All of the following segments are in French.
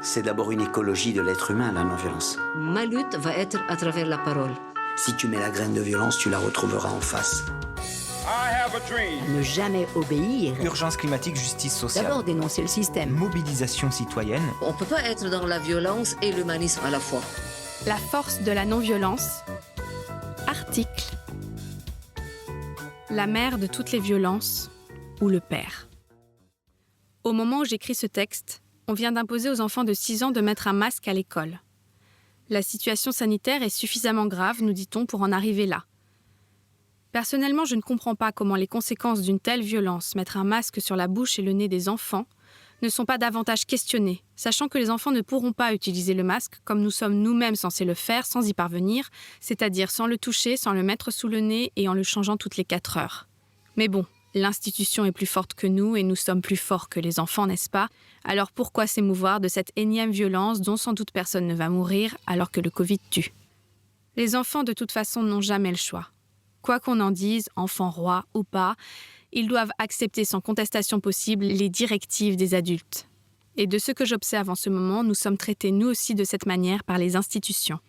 C'est d'abord une écologie de l'être humain, la non-violence. Ma lutte va être à travers la parole. Si tu mets la graine de violence, tu la retrouveras en face. Ne jamais obéir. Urgence climatique, justice sociale. D'abord dénoncer le système. Mobilisation citoyenne. On ne peut pas être dans la violence et l'humanisme à la fois. La force de la non-violence. Article. La mère de toutes les violences ou le père. Au moment où j'écris ce texte, on vient d'imposer aux enfants de 6 ans de mettre un masque à l'école. La situation sanitaire est suffisamment grave, nous dit-on, pour en arriver là. Personnellement, je ne comprends pas comment les conséquences d'une telle violence, mettre un masque sur la bouche et le nez des enfants, ne sont pas davantage questionnées, sachant que les enfants ne pourront pas utiliser le masque comme nous sommes nous-mêmes censés le faire sans y parvenir, c'est-à-dire sans le toucher, sans le mettre sous le nez et en le changeant toutes les 4 heures. Mais bon, l'institution est plus forte que nous et nous sommes plus forts que les enfants, n'est-ce pas? Alors pourquoi s'émouvoir de cette énième violence dont sans doute personne ne va mourir alors que le Covid tue? Les enfants, de toute façon, n'ont jamais le choix. Quoi qu'on en dise, enfants rois ou pas, ils doivent accepter sans contestation possible les directives des adultes. Et de ce que j'observe en ce moment, nous sommes traités nous aussi de cette manière par les institutions.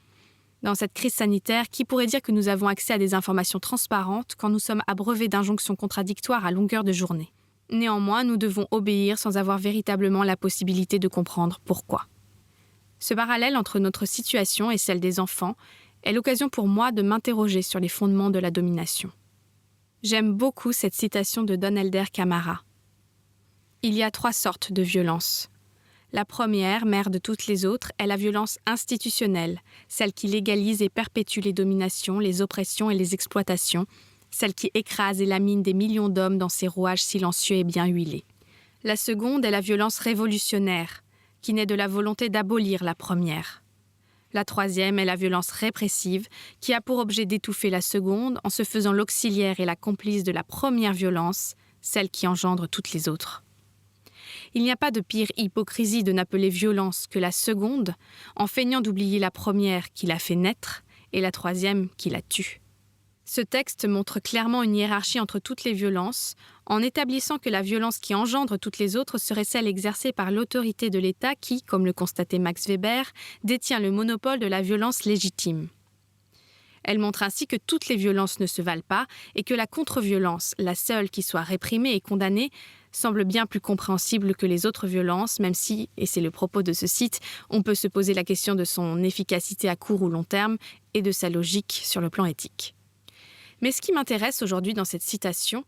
Dans cette crise sanitaire, qui pourrait dire que nous avons accès à des informations transparentes quand nous sommes abreuvés d'injonctions contradictoires à longueur de journée? Néanmoins, nous devons obéir sans avoir véritablement la possibilité de comprendre pourquoi. Ce parallèle entre notre situation et celle des enfants est l'occasion pour moi de m'interroger sur les fondements de la domination. J'aime beaucoup cette citation de Don Helder Camara. Il y a 3 sortes de violence. La première, mère de toutes les autres, est la violence institutionnelle, celle qui légalise et perpétue les dominations, les oppressions et les exploitations, celle qui écrase et lamine des millions d'hommes dans ses rouages silencieux et bien huilés. La seconde est la violence révolutionnaire, qui naît de la volonté d'abolir la première. La troisième est la violence répressive, qui a pour objet d'étouffer la seconde en se faisant l'auxiliaire et la complice de la première violence, celle qui engendre toutes les autres. Il n'y a pas de pire hypocrisie de n'appeler violence que la seconde, en feignant d'oublier la première qui l'a fait naître et la troisième qui la tue. Ce texte montre clairement une hiérarchie entre toutes les violences, en établissant que la violence qui engendre toutes les autres serait celle exercée par l'autorité de l'État qui, comme le constatait Max Weber, détient le monopole de la violence légitime. Elle montre ainsi que toutes les violences ne se valent pas et que la contre-violence, la seule qui soit réprimée et condamnée, semble bien plus compréhensible que les autres violences, même si, et c'est le propos de ce site, on peut se poser la question de son efficacité à court ou long terme et de sa logique sur le plan éthique. Mais ce qui m'intéresse aujourd'hui dans cette citation,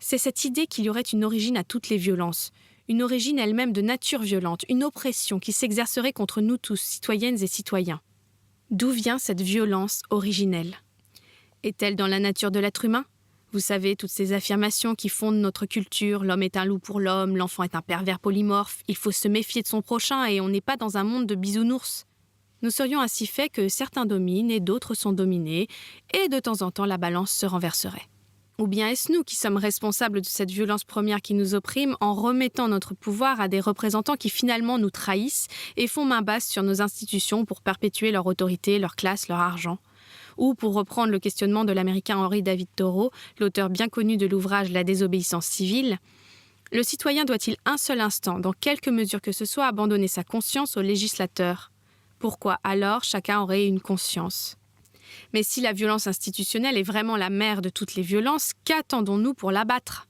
c'est cette idée qu'il y aurait une origine à toutes les violences, une origine elle-même de nature violente, une oppression qui s'exercerait contre nous tous, citoyennes et citoyens. D'où vient cette violence originelle? Est-elle dans la nature de l'être humain? Vous savez, toutes ces affirmations qui fondent notre culture, l'homme est un loup pour l'homme, l'enfant est un pervers polymorphe, il faut se méfier de son prochain et on n'est pas dans un monde de bisounours. Nous serions ainsi faits que certains dominent et d'autres sont dominés, et de temps en temps la balance se renverserait. Ou bien est-ce nous qui sommes responsables de cette violence première qui nous opprime en remettant notre pouvoir à des représentants qui finalement nous trahissent et font main basse sur nos institutions pour perpétuer leur autorité, leur classe, leur argent? Ou, pour reprendre le questionnement de l'américain Henry David Thoreau, l'auteur bien connu de l'ouvrage La désobéissance civile, le citoyen doit-il un seul instant, dans quelque mesure que ce soit, abandonner sa conscience au législateur? Pourquoi alors chacun aurait une conscience? Mais si la violence institutionnelle est vraiment la mère de toutes les violences, qu'attendons-nous pour l'abattre?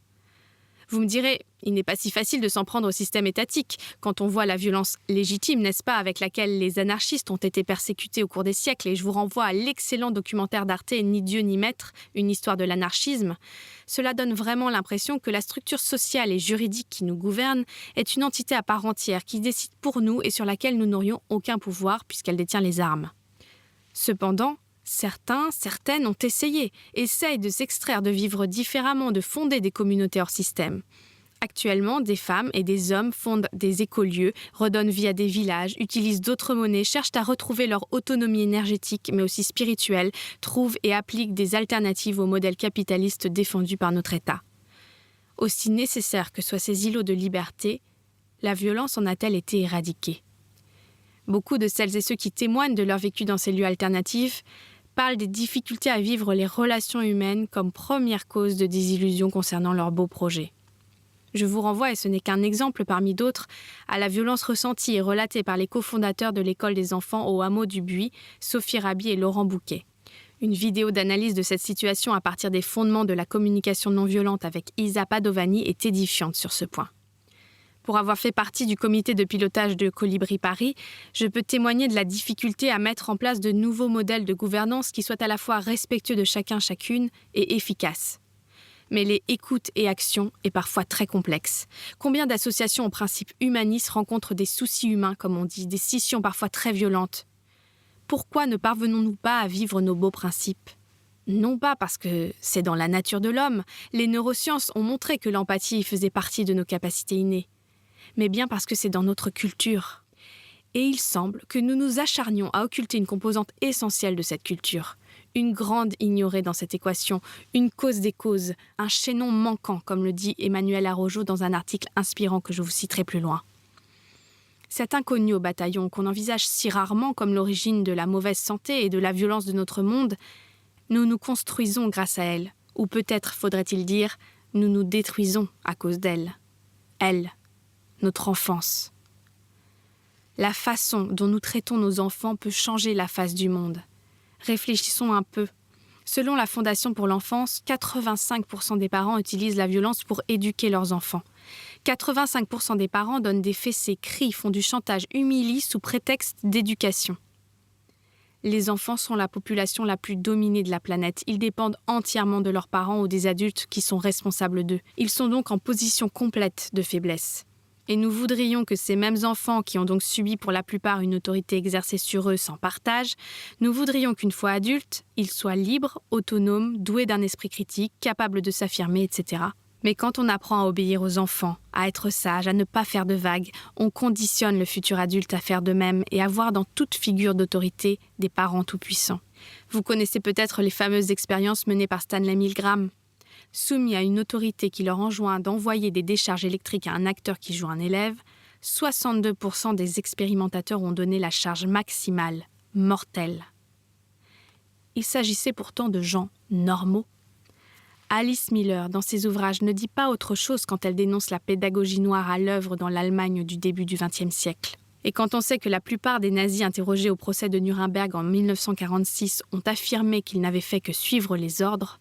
Vous me direz, il n'est pas si facile de s'en prendre au système étatique, quand on voit la violence légitime, n'est-ce pas, avec laquelle les anarchistes ont été persécutés au cours des siècles, et je vous renvoie à l'excellent documentaire d'Arte « Ni Dieu ni maître, une histoire de l'anarchisme ». Cela donne vraiment l'impression que la structure sociale et juridique qui nous gouverne est une entité à part entière, qui décide pour nous et sur laquelle nous n'aurions aucun pouvoir puisqu'elle détient les armes. Cependant, certaines ont essayent de s'extraire, de vivre différemment, de fonder des communautés hors système. Actuellement, des femmes et des hommes fondent des écolieux, redonnent vie à des villages, utilisent d'autres monnaies, cherchent à retrouver leur autonomie énergétique, mais aussi spirituelle, trouvent et appliquent des alternatives au modèle capitaliste défendu par notre État. Aussi nécessaires que soient ces îlots de liberté, la violence en a-t-elle été éradiquée? Beaucoup de celles et ceux qui témoignent de leur vécu dans ces lieux alternatifs parlent des difficultés à vivre les relations humaines comme première cause de désillusion concernant leurs beaux projets. Je vous renvoie, et ce n'est qu'un exemple parmi d'autres, à la violence ressentie et relatée par les cofondateurs de l'école des enfants au hameau du Buis, Sophie Raby et Laurent Bouquet. Une vidéo d'analyse de cette situation à partir des fondements de la communication non violente avec Isa Padovani est édifiante sur ce point. Pour avoir fait partie du comité de pilotage de Colibri Paris, je peux témoigner de la difficulté à mettre en place de nouveaux modèles de gouvernance qui soient à la fois respectueux de chacun chacune et efficaces. Mêler écoute et action est parfois très complexe. Combien d'associations aux principes humanistes rencontrent des soucis humains, comme on dit, des scissions parfois très violentes? Pourquoi ne parvenons-nous pas à vivre nos beaux principes? Non pas parce que c'est dans la nature de l'homme, les neurosciences ont montré que l'empathie faisait partie de nos capacités innées, mais bien parce que c'est dans notre culture. Et il semble que nous nous acharnions à occulter une composante essentielle de cette culture, une grande ignorée dans cette équation, une cause des causes, un chaînon manquant, comme le dit Emmanuel Arrojo dans un article inspirant que je vous citerai plus loin. Cet inconnu au bataillon qu'on envisage si rarement comme l'origine de la mauvaise santé et de la violence de notre monde, nous nous construisons grâce à elle, ou peut-être faudrait-il dire, nous nous détruisons à cause d'elle. Elle, notre enfance. La façon dont nous traitons nos enfants peut changer la face du monde. Réfléchissons un peu. Selon la Fondation pour l'enfance, 85% des parents utilisent la violence pour éduquer leurs enfants. 85% des parents donnent des fessées, crient, font du chantage, humilient sous prétexte d'éducation. Les enfants sont la population la plus dominée de la planète. Ils dépendent entièrement de leurs parents ou des adultes qui sont responsables d'eux. Ils sont donc en position complète de faiblesse. Et nous voudrions que ces mêmes enfants, qui ont donc subi pour la plupart une autorité exercée sur eux sans partage, nous voudrions qu'une fois adultes, ils soient libres, autonomes, doués d'un esprit critique, capables de s'affirmer, etc. Mais quand on apprend à obéir aux enfants, à être sage, à ne pas faire de vagues, on conditionne le futur adulte à faire de même et à voir dans toute figure d'autorité des parents tout-puissants. Vous connaissez peut-être les fameuses expériences menées par Stanley Milgram. Soumis à une autorité qui leur enjoint d'envoyer des décharges électriques à un acteur qui joue un élève, 62% des expérimentateurs ont donné la charge maximale, mortelle. Il s'agissait pourtant de gens normaux. Alice Miller, dans ses ouvrages, ne dit pas autre chose quand elle dénonce la pédagogie noire à l'œuvre dans l'Allemagne du début du XXe siècle. Et quand on sait que la plupart des nazis interrogés au procès de Nuremberg en 1946 ont affirmé qu'ils n'avaient fait que suivre les ordres,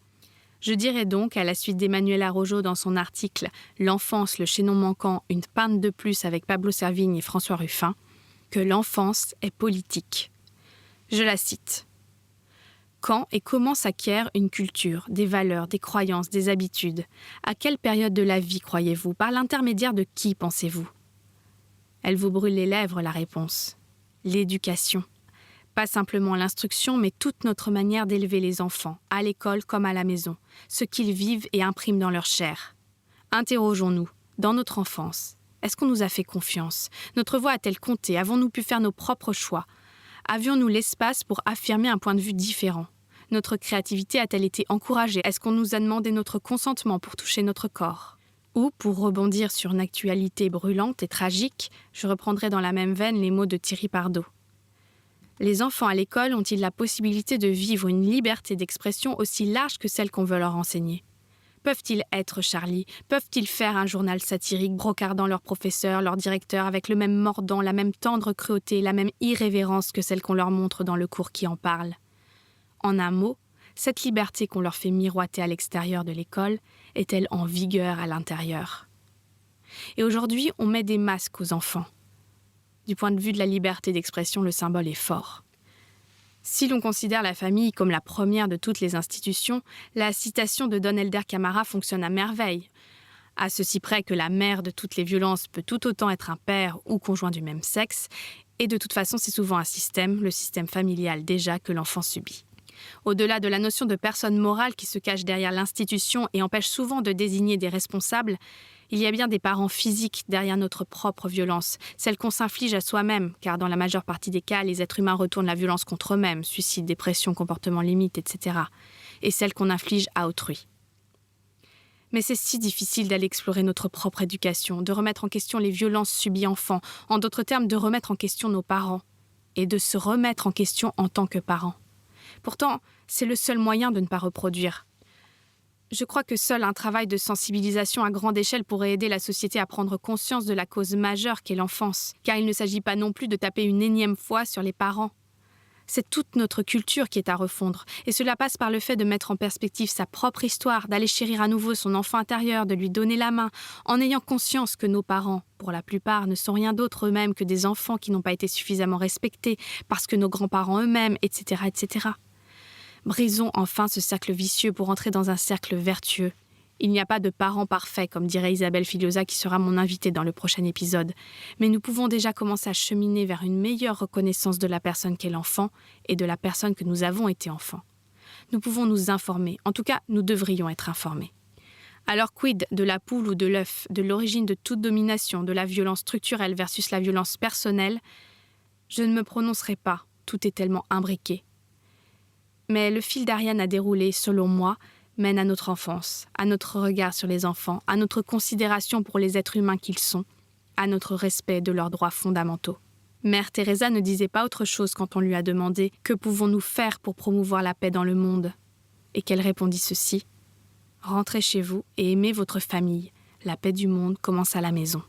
je dirais donc, à la suite d'Emmanuel Arrojo dans son article « L'enfance, le chaînon manquant, une pinte de plus » avec Pablo Servigne et François Ruffin, que l'enfance est politique. Je la cite. « Quand et comment s'acquiert une culture, des valeurs, des croyances, des habitudes? À quelle période de la vie croyez-vous? Par l'intermédiaire de qui pensez-vous » Elle vous brûle les lèvres, la réponse. L'éducation. Pas simplement l'instruction, mais toute notre manière d'élever les enfants, à l'école comme à la maison, ce qu'ils vivent et impriment dans leur chair. Interrogeons-nous, dans notre enfance, est-ce qu'on nous a fait confiance? Notre voix a-t-elle compté? Avons-nous pu faire nos propres choix? Avions-nous l'espace pour affirmer un point de vue différent? Notre créativité a-t-elle été encouragée? Est-ce qu'on nous a demandé notre consentement pour toucher notre corps? Ou, pour rebondir sur une actualité brûlante et tragique, je reprendrai dans la même veine les mots de Thierry Pardo. Les enfants à l'école ont-ils la possibilité de vivre une liberté d'expression aussi large que celle qu'on veut leur enseigner? Peuvent-ils être Charlie? Peuvent-ils faire un journal satirique brocardant leur professeur, leur directeur, avec le même mordant, la même tendre cruauté, la même irrévérence que celle qu'on leur montre dans le cours qui en parle? En un mot, cette liberté qu'on leur fait miroiter à l'extérieur de l'école est-elle en vigueur à l'intérieur? Et aujourd'hui, on met des masques aux enfants. Du point de vue de la liberté d'expression, le symbole est fort. Si l'on considère la famille comme la première de toutes les institutions, la citation de Don Helder Camara fonctionne à merveille. À ceci près que la mère de toutes les violences peut tout autant être un père ou conjoint du même sexe, et de toute façon c'est souvent un système, le système familial déjà, que l'enfant subit. Au-delà de la notion de personne morale qui se cache derrière l'institution et empêche souvent de désigner des responsables, il y a bien des parents physiques derrière notre propre violence, celle qu'on s'inflige à soi-même, car dans la majeure partie des cas, les êtres humains retournent la violence contre eux-mêmes, suicide, dépression, comportement limite, etc., et celle qu'on inflige à autrui. Mais c'est si difficile d'aller explorer notre propre éducation, de remettre en question les violences subies enfants, en d'autres termes, de remettre en question nos parents, et de se remettre en question en tant que parents. Pourtant, c'est le seul moyen de ne pas reproduire. Je crois que seul un travail de sensibilisation à grande échelle pourrait aider la société à prendre conscience de la cause majeure qu'est l'enfance, car il ne s'agit pas non plus de taper une énième fois sur les parents. C'est toute notre culture qui est à refondre, et cela passe par le fait de mettre en perspective sa propre histoire, d'aller chérir à nouveau son enfant intérieur, de lui donner la main, en ayant conscience que nos parents, pour la plupart, ne sont rien d'autre eux-mêmes que des enfants qui n'ont pas été suffisamment respectés, parce que nos grands-parents eux-mêmes, etc., etc. Brisons enfin ce cercle vicieux pour entrer dans un cercle vertueux. Il n'y a pas de parents parfaits, comme dirait Isabelle Filiosa, qui sera mon invitée dans le prochain épisode. Mais nous pouvons déjà commencer à cheminer vers une meilleure reconnaissance de la personne qu'est l'enfant et de la personne que nous avons été enfant. Nous pouvons nous informer, en tout cas, nous devrions être informés. Alors quid de la poule ou de l'œuf, de l'origine de toute domination, de la violence structurelle versus la violence personnelle? Je ne me prononcerai pas, tout est tellement imbriqué. Mais le fil d'Ariane à dérouler, selon moi, mène à notre enfance, à notre regard sur les enfants, à notre considération pour les êtres humains qu'ils sont, à notre respect de leurs droits fondamentaux. Mère Teresa ne disait pas autre chose quand on lui a demandé « Que pouvons-nous faire pour promouvoir la paix dans le monde ?» Et qu'elle répondit ceci : « Rentrez chez vous et aimez votre famille. La paix du monde commence à la maison. »